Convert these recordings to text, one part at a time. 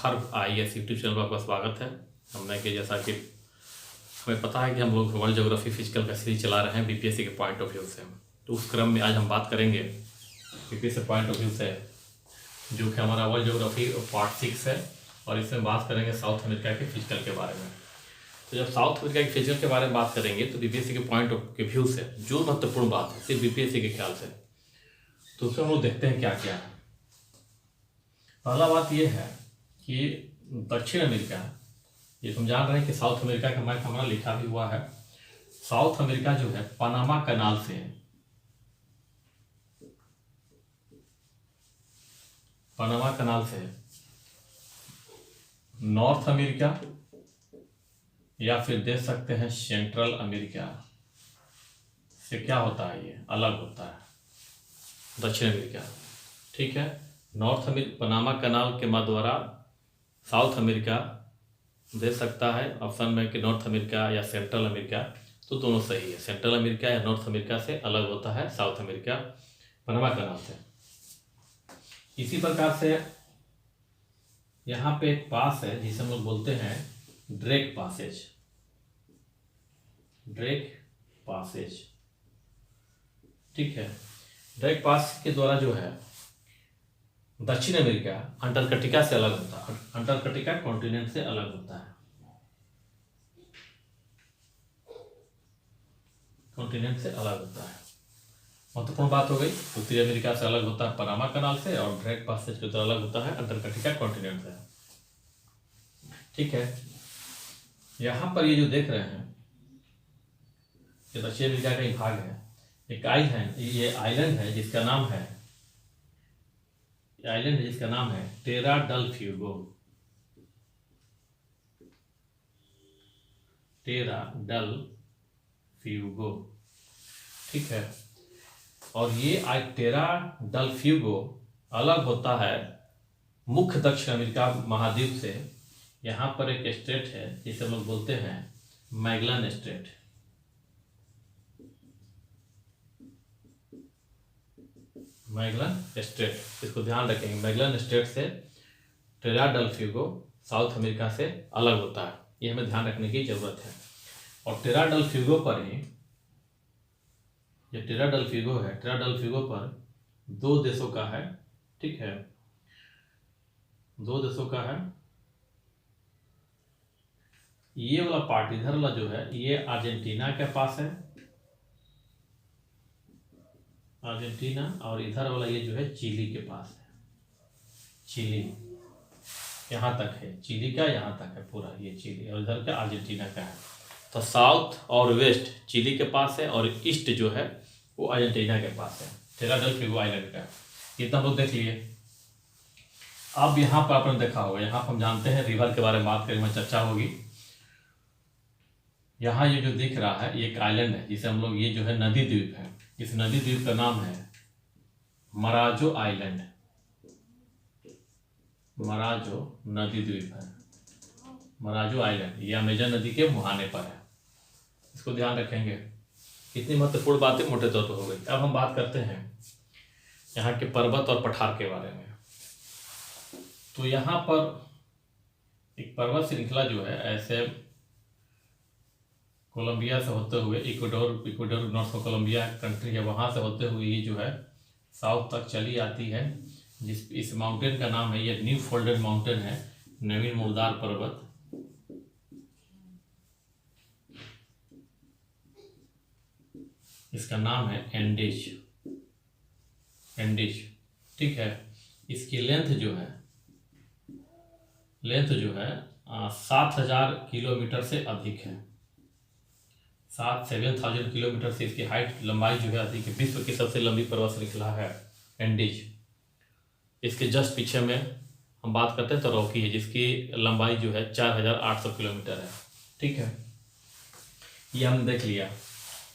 हर IAS YouTube channel पर आपका स्वागत है। हमने कि जैसा कि हमें पता है कि हम लोग वर्ल्ड ज्योग्राफी फिजिकल का सीरीज चला रहे हैं BPSC के पॉइंट ऑफ व्यू से। तो उस क्रम में आज हम बात करेंगे BPSC पॉइंट ऑफ व्यू से, जो कि हमारा वर्ल्ड ज्योग्राफी पार्ट 6 है, और इसमें बात करेंगे साउथ अमेरिका के फिजिकल के बारे में। तो जब साउथ अमेरिका के फिजिकल के बारे में बात करेंगे तो BPSC के पॉइंट ऑफ व्यू से जो महत्वपूर्ण बात है सिर्फ BPSC के ख्याल से, तो उसमें हम लोग देखते हैं क्या क्या है। पहला बात यह है कि दक्षिण अमेरिका, ये हम जान रहे हैं कि साउथ अमेरिका का मैप हमारा लिखा भी हुआ है। साउथ अमेरिका जो है पनामा कनाल से है, पनामा कनाल से नॉर्थ अमेरिका या फिर देख सकते हैं सेंट्रल अमेरिका से क्या होता है, ये अलग होता है दक्षिण अमेरिका। ठीक है, नॉर्थ अमेरिका पनामा कनाल के द्वारा साउथ अमेरिका दे सकता है ऑप्शन में कि नॉर्थ अमेरिका या सेंट्रल अमेरिका, तो दोनों सही है। सेंट्रल अमेरिका या नॉर्थ अमेरिका से अलग होता है साउथ अमेरिका पनामा कनाल से। इसी प्रकार से यहाँ पे एक पास है जिसे हम लोग बोलते हैं ड्रेक पासेज, ड्रेक पासेज। ठीक है, ड्रेक पास के द्वारा जो है दक्षिण अमेरिका अंटार्कटिका से अलग होता है, अंटार्कटिका कॉन्टिनेंट से अलग होता है, कॉन्टिनेंट से अलग होता है। महत्वपूर्ण बात हो गई। उत्तरी अमेरिका से अलग होता है पनामा कनाल से, और ड्रेक पासेज के द्वारा अलग होता है अंटार्कटिका कॉन्टिनेंट से। ठीक है, यहाँ पर ये जो देख रहे हैं ये दक्षिण अमेरिका का ही भाग है। एक आइलैंड, ये आइलैंड है जिसका नाम है, आइलैंड है जिसका नाम है टेरा डल फ्यूगो, टेरा डल फ्यूगो। ठीक है, और ये टेरा डल फ्यूगो अलग होता है मुख्य दक्षिण अमेरिका महाद्वीप से। यहाँ पर एक स्टेट है जिसे हम लोग बोलते हैं मैगलन स्टेट, मैगलन स्टेट। इसको ध्यान रखेंगे, मैगलन स्टेट से टेरा डेल फ्यूगो साउथ अमेरिका से अलग होता है, ये हमें ध्यान रखने की जरूरत है। और टेरा डेल फ्यूगो पर ही, ये टेरा डेल फ्यूगो है, टेरा डेल फ्यूगो पर दो देशों का है। ठीक है, दो देशों का है। ये वाला पार्ट इधर वाला जो है ये अर्जेंटीना के पास है, अर्जेंटीना, और इधर वाला ये जो है चिली के पास है, चिली यहाँ तक है, चिली का यहाँ तक है पूरा ये चिली, और इधर का अर्जेंटीना का है। तो साउथ और वेस्ट चिली के पास है, और ईस्ट जो है वो अर्जेंटीना के पास है, टेरा डेल फ्यूगो आइलैंड का। इतना हम लोग देख लिए। अब यहाँ पर आपने देखा होगा, यहाँ पर हम जानते हैं रिवर के बारे में बात करेंगे, चर्चा होगी। यहाँ ये जो दिख रहा है ये एक आइलैंड है जिसे हम लोग, ये जो है नदी द्वीप है, इस नदी द्वीप का नाम है मराजो आइलैंड, मराजो नदी द्वीप है, मराजो आइलैंड। ये अमेजन नदी के मुहाने पर है, इसको ध्यान रखेंगे। कितनी महत्वपूर्ण बातें मोटे तौर पर हो गई। अब हम बात करते हैं यहाँ के पर्वत और पठार के बारे में। तो यहाँ पर एक पर्वत श्रृंखला जो है ऐसे कोलंबिया से होते हुए Ecuador, Ecuador north of Colombia country है, वहाँ से होते हुए ये जो है साउथ तक चली आती है। इस माउंटेन का नाम है, ये न्यू फोल्डेड माउंटेन है, नवीन मुर्दार पर्वत। इसका नाम है एंडीज, एंडीज। ठीक है, इसकी लेंथ जो है, लेंथ जो है 7000 किलोमीटर से अधिक है, 7000 किलोमीटर से इसकी हाइट, लंबाई जो है अधिक है। विश्व की सबसे लंबी पर्वत श्रृंखला है एंडीज। इसके जस्ट पीछे में हम बात करते हैं तो रॉकी है, जिसकी लंबाई जो है 4800 किलोमीटर है। ठीक है, ये हमने देख लिया।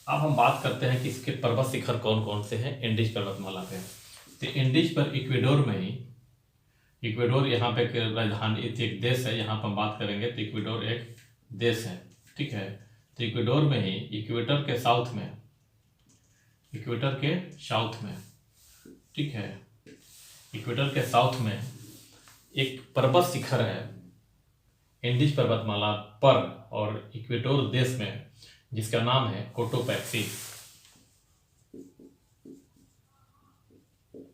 अब हम बात करते हैं कि इसके पर्वत शिखर कौन कौन से हैं एंडीज पर्वतमाला पे। तो एंडीज पर इक्वेडोर में ही, इक्वेडोर यहाँ पे राजधानी एक देश है, यहाँ पर हम बात करेंगे तो इक्वेडोर एक देश है। ठीक है, तो इक्वेडोर में ही इक्वेटर के साउथ में, इक्वेटर के साउथ में, ठीक है, इक्वेटर के साउथ में एक पर्वत शिखर है एंडीज पर्वतमाला पर और इक्वेडोर देश में, जिसका नाम है कोटोपैक्सी।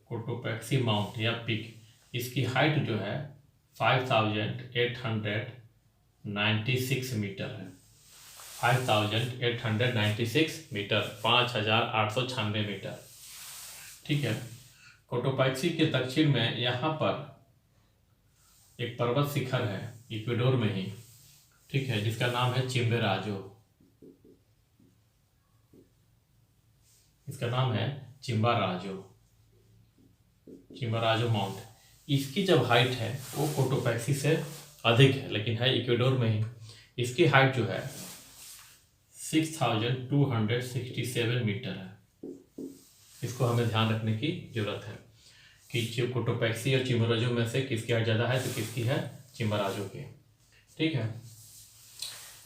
कोटोपैक्सी माउंट या पीक, इसकी हाइट जो है 5896 मीटर है। 5896 मीटर, 5896 मीटर। ठीक है। कोटोपैक्सी के दक्षिण में यहाँ पर एक पर्वत शिखर है इक्वेडोर में ही, ठीक है, जिसका नाम है चिम्बोराजो। इसका नाम है चिम्बोराजो, चिम्बोराजो माउंट। इसकी जब हाइट है वो कोटोपैक्सी से अधिक है, लेकिन है इक्वेडोर में ही। इसकी हाइट जो है 6267 मीटर है। इसको हमें ध्यान रखने की जरूरत है कि कोटोपैक्सी और चिम्बोराजो में से किसकी हाइट ज़्यादा है, तो किसकी है, चिम्बोराजो की। ठीक है।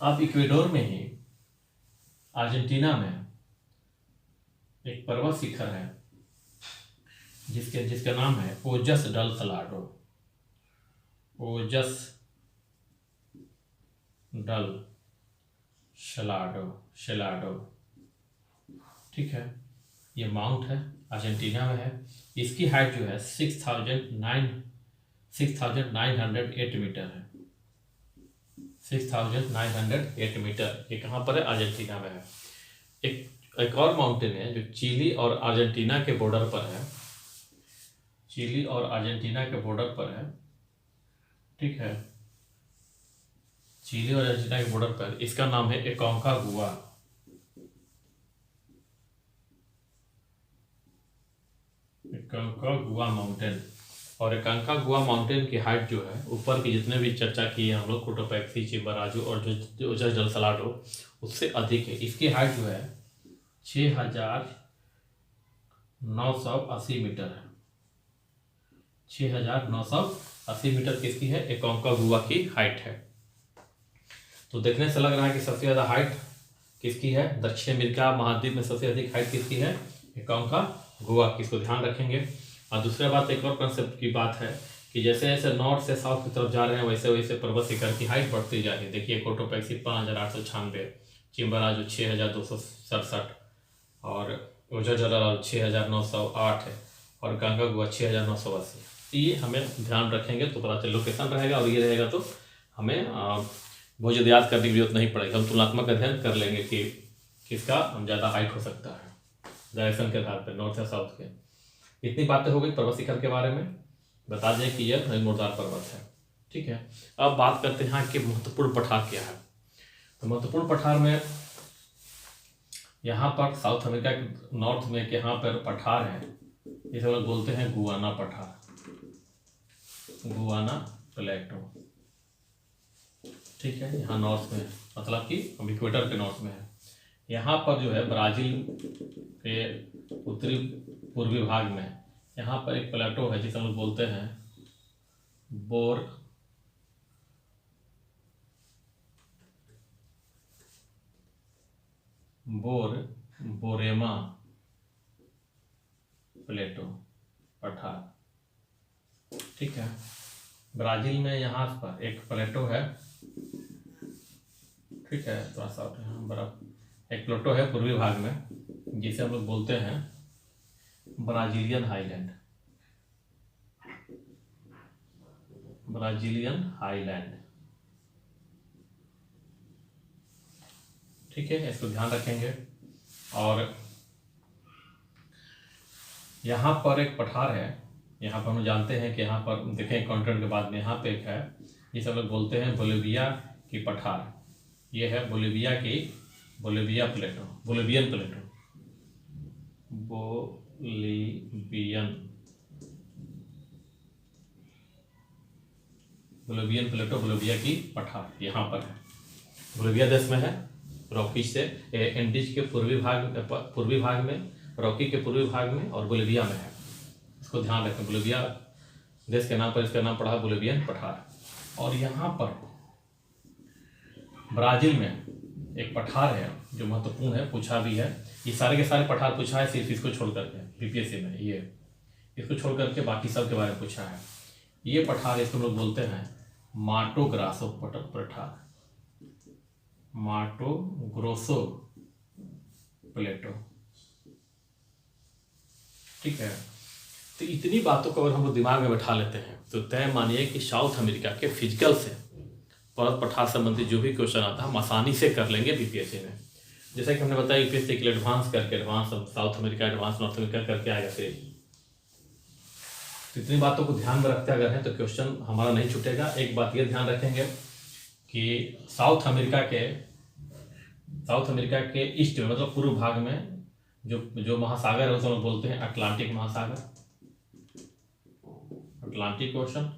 अब इक्वेडोर में ही अर्जेंटीना में एक पर्वत शिखर है जिसका नाम है ओजस डल सलाडो। ओजस डल शेलाडो। ठीक है। ये माउंट है, अर्जेंटीना में है। इसकी हाइट जो है 6908 मीटर है। 6908 मीटर। ये कहाँ पर है, अर्जेंटीना में है। एक और माउंटेन है जो चिली और अर्जेंटीना के बॉर्डर पर है। चिली और अर्जेंटीना के बॉर्डर पर है। ठीक है। चिली और अर्जेंटीना के बॉर्डर पर, इसका नाम है एकोंकागुआ। एकोंकागुआ माउंटेन। और एकोंकागुआ माउंटेन की हाइट जो है, ऊपर की जितने भी चर्चा की है हम लोग, कोटोपैक्सी, चिम्बोराजो और जो ओजस डल सलाडो, उससे अधिक है। इसकी हाइट जो है 6980 मीटर है। 6980 मीटर किसकी है, एकोंकागुआ की हाइट है। तो देखने से लग रहा है कि सबसे ज़्यादा हाइट किसकी है, दक्षिण अमेरिका महाद्वीप में सबसे अधिक हाइट किसकी है, एकोंकागुआ की। इसको ध्यान रखेंगे। और दूसरा बात, एक और कंसेप्ट की बात है कि जैसे जैसे नॉर्थ से साउथ की तरफ जा रहे हैं वैसे वैसे पर्वत शिखर की हाइट बढ़ती जा रही है। देखिए कोटोपैक्सी 5896, चिम्बोराजो 6267 और ओजस डल 6908 है और एकोंकागुआ 6980। तो ये हमें ध्यान रखेंगे तो पता चले लोकेशन रहेगा, और ये रहेगा तो हमें बहुत ज़्यादा याद करने की जरूरत नहीं पड़ेगी। हम तुलनात्मक अध्ययन कर लेंगे कि किसका ज़्यादा हाइट हो सकता है डायरेक्शन के आधार पर, नॉर्थ या साउथ के। इतनी बातें हो गई पर्वत शिखर के बारे में। बता दें कि यह मुर्दार पर्वत है। ठीक है। अब बात करते हैं कि महत्वपूर्ण पठार क्या है। तो महत्वपूर्ण पठार में यहाँ पर साउथ अमेरिका के नॉर्थ में एक यहाँ पर पठार है, जिसे लोग बोलते हैं गुआना पठार, गुआना प्लेटो। ठीक है। यहाँ नॉर्थ में, मतलब कि हम इक्वेटर के नॉर्थ में है। यहाँ पर जो है ब्राज़ील के उत्तरी पूर्वी भाग में यहाँ पर एक प्लेटो है जिसे हम लोग बोलते हैं बोरेमा प्लेटो पठार। ठीक है। ब्राज़ील में यहाँ पर एक प्लेटो है। ठीक है। थोड़ा सा यहाँ बर्फ, एक प्लेटो है पूर्वी भाग में जिसे हम लोग बोलते हैं ब्राजीलियन हाईलैंड। Brazilian highland. ठीक है। इसको ध्यान रखेंगे। और यहाँ पर एक पठार है, यहाँ पर हम जानते हैं कि यहाँ पर देखें कंटेंट के बाद में, यहाँ पे एक है जिसे हम लोग बोलते हैं बोलिविया की पठार। ये है बोलिवियन प्लेटो। बोलिवियन प्लेटो, बोलिविया की पठार यहाँ पर है। बोलिविया देश में है, रॉकी से एंडीज के पूर्वी भाग में, रॉकी के पूर्वी भाग में और बोलिविया में है। इसको ध्यान रखें। बोलिविया देश के नाम पर इसका नाम पड़ा है बोलिवियन पठार। और यहाँ पर ब्राज़ील में एक पठार है जो महत्वपूर्ण है, पूछा भी है। ये सारे के सारे पठार पूछा है, सिर्फ इसको छोड़ करके बीपीएससी में, ये इसको छोड़ करके बाकी सब के बारे में पूछा है। ये पठार इसको हम लोग बोलते हैं माटो ग्रासो पठार, माटो ग्रोसो प्लेटो। ठीक है, तो इतनी बातों को अगर हम लोग दिमाग में बैठा लेते हैं तो तय मानिए कि साउथ अमेरिका के फिजिकल से पर्वत पठार संबंधित जो भी क्वेश्चन आता है हम आसानी से कर लेंगे बीपीएससी में। जैसा कि हमने बताया यूपीएससी के लिए एडवांस करके advance south America, advance north America करके आएगा सीरीज। तो इतनी बातों को ध्यान में रखते अगर है तो क्वेश्चन हमारा नहीं छूटेगा। एक बात ये ध्यान रखेंगे कि साउथ अमेरिका के ईस्ट में मतलब पूर्व भाग में जो महासागर है उसे हम बोलते हैं अटलांटिक महासागर, अटलांटिक ओशन।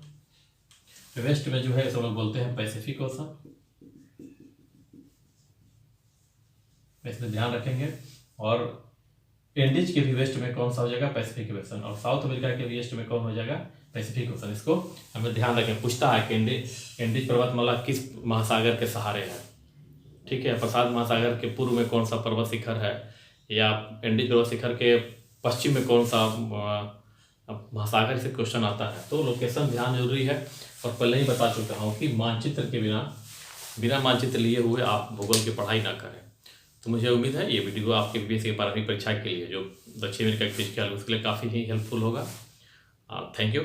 वेस्ट में जो है इसे लोग बोलते हैं पैसिफिक ओशन। इसमें ध्यान रखेंगे। और इंडीज के भी वेस्ट में कौन सा हो जाएगा, पैसिफिक ओशन। और साउथ अमेरिका के भी वेस्ट में कौन हो जाएगा, पैसिफिक ओशन। इसको हमें ध्यान रखें। पूछता है कि इंडीज पर्वतमाला किस महासागर के सहारे है। ठीक है, प्रशांत महासागर के पूर्व में कौन सा पर्वत शिखर है, या इंडीज पर्वत शिखर के पश्चिम में कौन सा महासागर से क्वेश्चन आता है। तो लोकेशन ध्यान जरूरी है। और पहले ही बता चुका हूँ कि मानचित्र के बिना मानचित्र लिए हुए आप भूगोल की पढ़ाई ना करें। तो मुझे उम्मीद है ये वीडियो आपके बीपीएससी की 12वीं परीक्षा के लिए जो दक्षिण अमेरिका की फिजिकल उसके लिए काफ़ी ही हेल्पफुल होगा। Thank you.